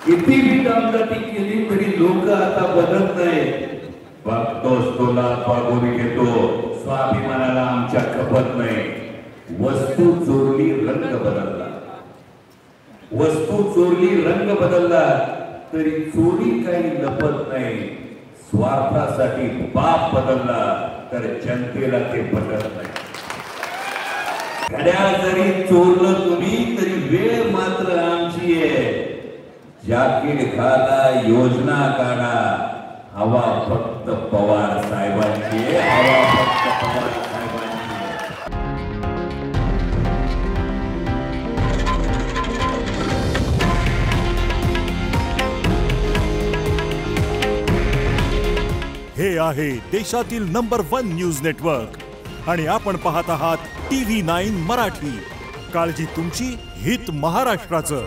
किती बी दमदाटी केली तरी लोक आता बदलत नाही। बघतोस तुला बघून घेतो, स्वाभिमानाला आमच्या खपत नाही। वस्तू चोरली रंग बदलला, वस्तू चोरली रंग बदलला तरी चोरी काही लपत नाही। स्वार्थासाठी बाप बदलला तर जनतेला ते पटत नाही। घड्याळ जरी चोरलं तुम्ही तरी वेळ मात्र आमची आहे। जाकीर घाला, योजना काढा, हवा फक्त पवार साहेबांची आहे, हवा फक्त पवार साहेबांची आहे। हे आहे देशातील नंबर 1 न्यूज नेटवर्क आणि आपण पाहत आहात TV9 मराठी। काळजी तुमची, हित महाराष्ट्राचं।